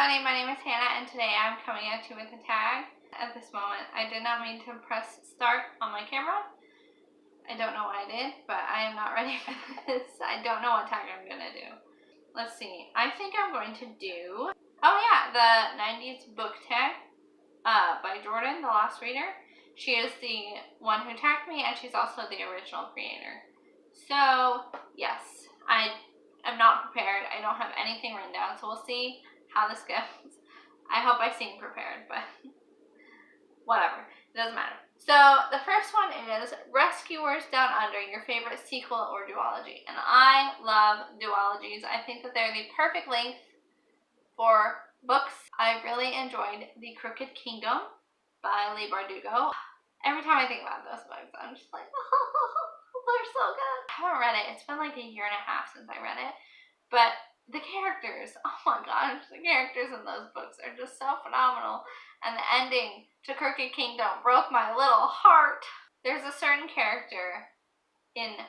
everybody, my name is Hannah and today I'm coming at you with a tag. At this moment, I did not mean to press start on my camera. I don't know what I did, but I am not ready for this. I don't know what tag I'm going to do. Let's see. I think I'm going to do, oh yeah, the 90s book tag by Jordan, the Lost Reader. She is the one who tagged me and she's also the original creator. So, yes, I am not prepared. I don't have anything written down, so we'll see how this goes. I hope I seem prepared, but whatever. It doesn't matter. So, the first one is Rescuers Down Under, your favorite sequel or duology. And I love duologies. I think that they're the perfect length for books. I really enjoyed The Crooked Kingdom by Leigh Bardugo. Every time I think about those books, I'm just like, oh, they're so good. I haven't read it. It's been like a year and a half since I read it. But the characters, oh my gosh, the characters in those books are just so phenomenal. And the ending to Crooked Kingdom broke my little heart. There's a certain character in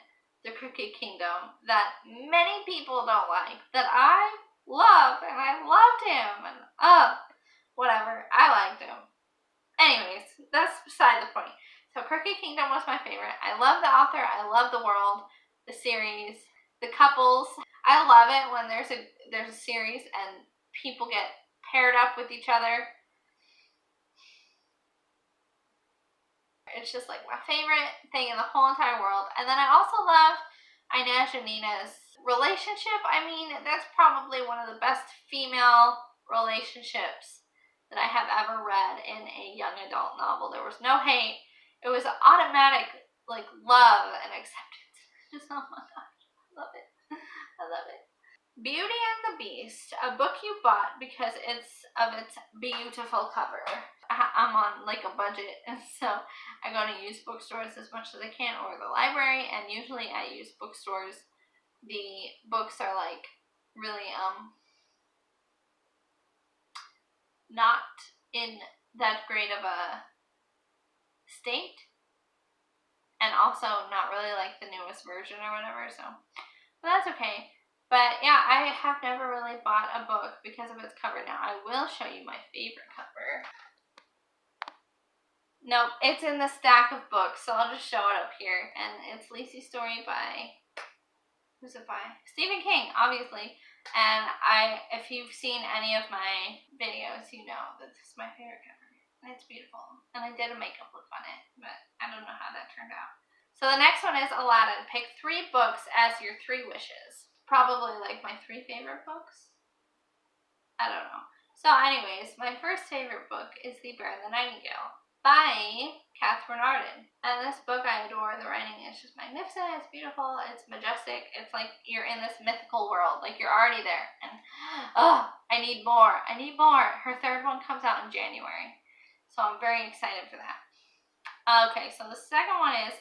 the Crooked Kingdom that many people don't like, that I love, and I loved him, and whatever, I liked him. Anyways, that's beside the point. So Crooked Kingdom was my favorite. I love the author, I love the world, the series, the couples. I love it when there's a series and people get paired up with each other. It's just like my favorite thing in the whole entire world. And then I also love Inez and Nina's relationship. I mean, that's probably one of the best female relationships that I have ever read in a young adult novel. There was no hate. It was automatic, like, love and acceptance. Just, oh my gosh, I love it. I love it. Beauty and the Beast, a book you bought because it's of its beautiful cover. I'm on like a budget, and so I go to used bookstores as much as I can, or the library, and usually at used bookstores the books are like really not in that great of a state, and also not really like the newest version or whatever, so but that's okay. But yeah, I have never really bought a book because of its cover. Now I will show you my favorite cover. Nope, it's in the stack of books, so I'll just show it up here. And it's Lisey's Story by, who's it by? Stephen King, obviously. And if you've seen any of my videos, you know that this is my favorite cover. And it's beautiful. And I did a makeup look on it, but I don't know how that turned out. So the next one is Aladdin. Pick 3 books as your 3 wishes. Probably like my 3 favorite books. I don't know. So anyways, my first favorite book is The Bear and the Nightingale by Catherine Arden. And this book I adore. The writing is just magnificent. It's beautiful. It's majestic. It's like you're in this mythical world. Like you're already there. And I need more. I need more. Her 3rd one comes out in January. So I'm very excited for that. Okay, so the second one is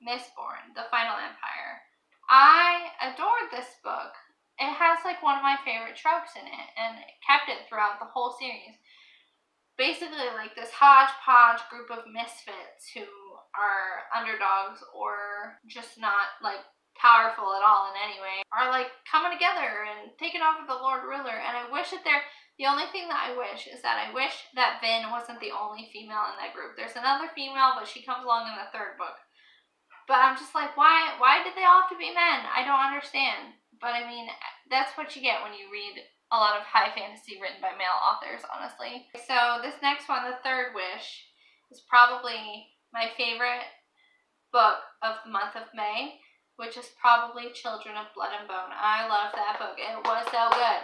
Mistborn, The Final Empire. I adored this book. It has like one of my favorite tropes in it, and it kept it throughout the whole series. Basically like this hodgepodge group of misfits who are underdogs or just not like powerful at all in any way are like coming together and taking over the Lord Ruler. And I wish that the only thing that I wish is that I wish that Vin wasn't the only female in that group. There's another female, but she comes along in the 3rd book. But I'm just like, why did they all have to be men? I don't understand. But I mean, that's what you get when you read a lot of high fantasy written by male authors, honestly. So this next one, the 3rd wish, is probably my favorite book of the month of May, which is probably Children of Blood and Bone. I love that book. It was so good.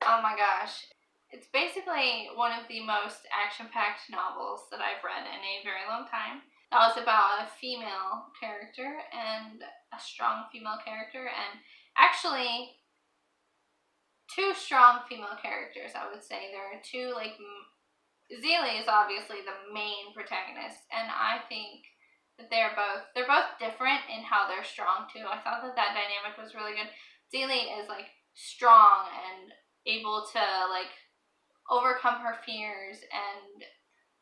Oh my gosh. It's basically one of the most action-packed novels that I've read in a very long time. That was about a female character and a strong female character, and actually 2 strong female characters, I would say. There are 2, like, Zelie is obviously the main protagonist, and I think that they're both different in how they're strong too. I thought that dynamic was really good. Zelie is like strong and able to like overcome her fears and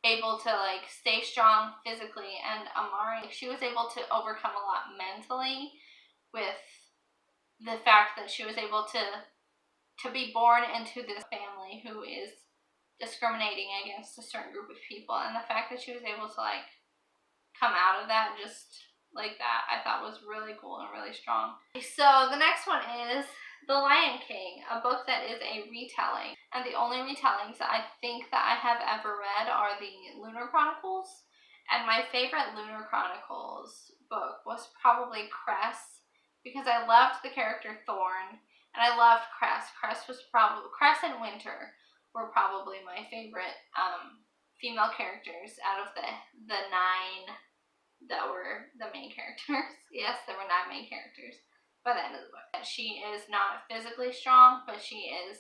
able to like stay strong physically, and Amari, she was able to overcome a lot mentally with the fact that she was able to be born into this family family who is discriminating against a certain group of people, and the fact that she was able to like come out of that just like that, I thought was really cool and really strong. So the next one is The Lion King, a book that is a retelling, and the only retellings that I think that I have ever read are the Lunar Chronicles, and my favorite Lunar Chronicles book was probably Cress, because I loved the character Thorn, and I loved Cress. Cress and Winter were probably my favorite female characters out of the 9 that were the main characters. Yes, there were 9 main characters by the end of the book. She is not physically strong, but she is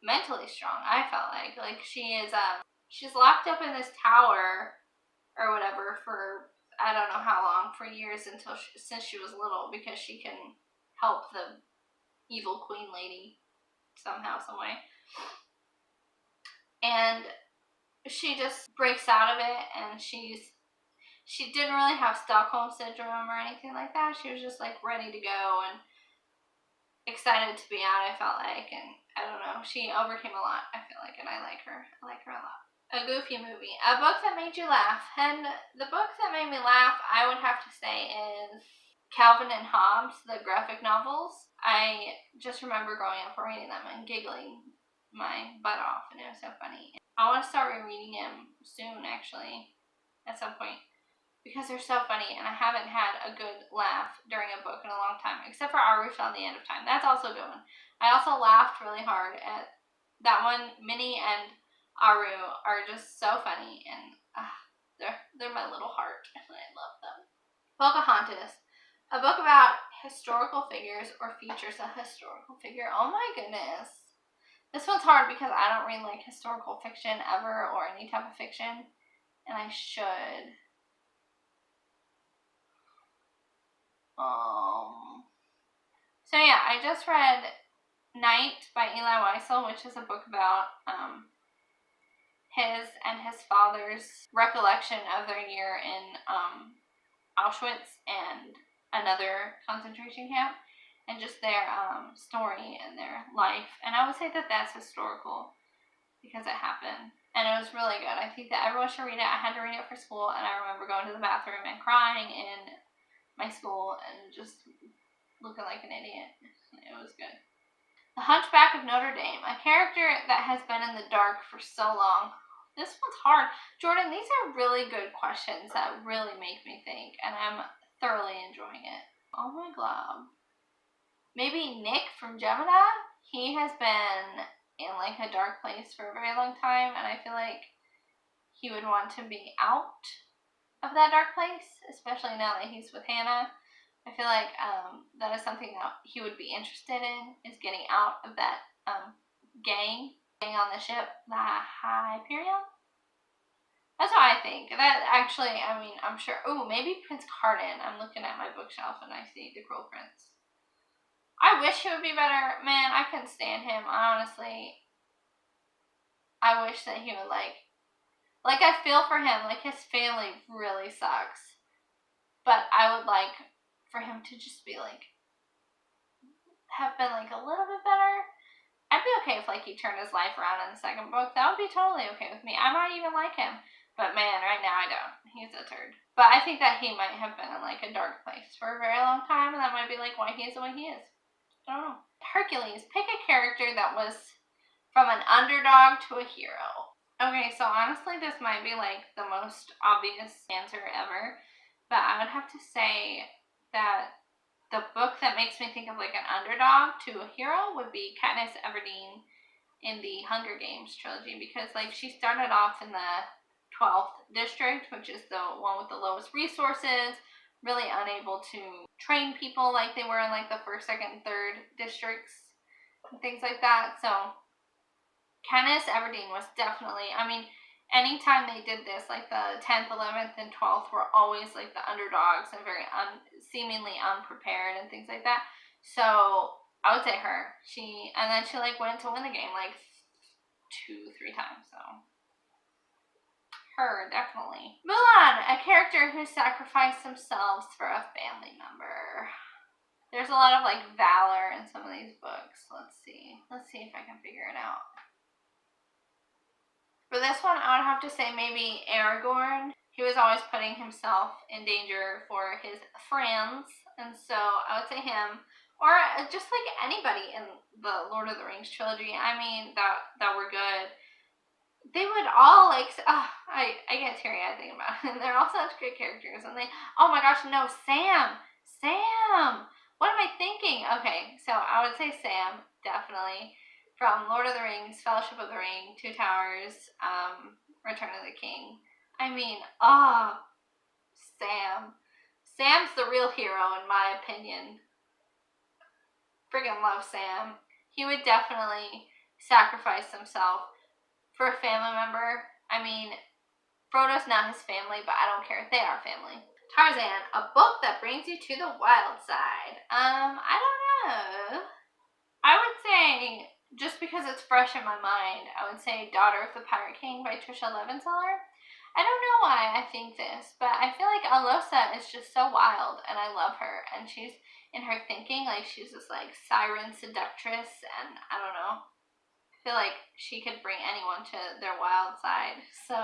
mentally strong, I felt like. Like, she is, she's locked up in this tower or whatever for, I don't know how long, for years since she was little, because she can help the evil queen lady somehow, some way. And she just breaks out of it, and she didn't really have Stockholm Syndrome or anything like that. She was just like ready to go and excited to be out, I felt like. And I don't know, she overcame a lot, I feel like, and I like her. I like her a lot. A goofy movie. A book that made you laugh. And the book that made me laugh, I would have to say, is Calvin and Hobbes, the graphic novels. I just remember growing up and reading them and giggling my butt off, and it was so funny. I want to start rereading them soon, actually, at some point, because they're so funny, and I haven't had a good laugh during a book in a long time, except for Arush on the End of Time. That's also a good one. I also laughed really hard at that one. Minnie and Aru are just so funny, and they're my little heart, and I love them. Pocahontas, a book about historical figures or features a historical figure. Oh my goodness. This one's hard because I don't read like historical fiction ever, or any type of fiction, and I should. So yeah, I just read Night by Eli Wiesel, which is a book about his and his father's recollection of their year in Auschwitz and another concentration camp, and just their story and their life. And I would say that that's historical because it happened, and it was really good. I think that everyone should read it. I had to read it for school, and I remember going to the bathroom and crying in my school and just looking like an idiot. It was good. The Hunchback of Notre Dame, a character that has been in the dark for so long. This one's hard. Jordan, these are really good questions that really make me think, and I'm thoroughly enjoying it. Oh my god. Maybe Nick from Gemini? He has been in like a dark place for a very long time, and I feel like he would want to be out of that dark place, especially now that he's with Hannah. I feel like that is something that he would be interested in, is getting out of that gang on the ship, the Hyperion. That's what I think. That actually, I mean, I'm sure. Oh, maybe Prince Cardan. I'm looking at my bookshelf and I see The Cruel Prince. I wish he would be better. Man, I couldn't stand him. Honestly, I wish that he would like I feel for him. Like, his family really sucks. But I would like for him to just be like, have been like a little bit better. I'd be okay if like he turned his life around in the second book. That would be totally okay with me. I might even like him. But man, right now I don't. He's a turd. But I think that he might have been in like a dark place for a very long time, and that might be like why he is the way he is. I don't know. Hercules. Pick a character that was from an underdog to a hero. Okay, so honestly this might be like the most obvious answer ever, but I would have to say that the book that makes me think of like an underdog to a hero would be Katniss Everdeen in the Hunger Games trilogy, because like she started off in the 12th district, which is the one with the lowest resources, really unable to train people like they were in like the 1st, 2nd, and 3rd districts and things like that. So Katniss Everdeen was definitely, I mean, anytime they did this, like the 10th, 11th, and 12th were always like the underdogs and very seemingly unprepared and things like that. So I would say her. And then she like went to win the game like 2-3 times. So her, definitely. Mulan, a character who sacrificed themselves for a family member. There's a lot of like valor in some of these books. Let's see if I can figure it out. would have to say maybe Aragorn. He was always putting himself in danger for his friends, and so I would say him. Or just like anybody in the Lord of the Rings trilogy. I mean, that were good. They would all like, I get teary-eyed thinking about it. They're all such great characters, and oh my gosh, no, Sam, what am I thinking? Okay, so I would say Sam, definitely, from Lord of the Rings, Fellowship of the Ring, Two Towers, Return of the King. I mean, Sam's the real hero in my opinion. Friggin' love Sam. He would definitely sacrifice himself for a family member. I mean, Frodo's not his family, but I don't care. They are family. Tarzan, a book that brings you to the wild side. I don't know. I would say, just because it's fresh in my mind, I would say Daughter of the Pirate King by Trisha Levenseller. I don't know why I think this, but I feel like Alosa is just so wild, and I love her, and she's in her thinking, like she's this like siren seductress, and I don't know. I feel like she could bring anyone to their wild side. So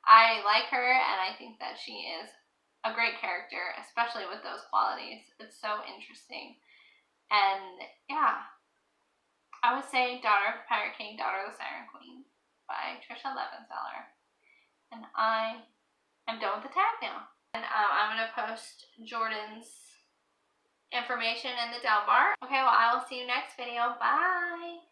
I like her, and I think that she is a great character, especially with those qualities. It's so interesting. And yeah, I would say Daughter of the Pirate King, Daughter of the Siren Queen by Trisha Levenseller. And I am done with the tag now. And I'm going to post Jordan's information in the down bar. Okay, well, I will see you next video. Bye!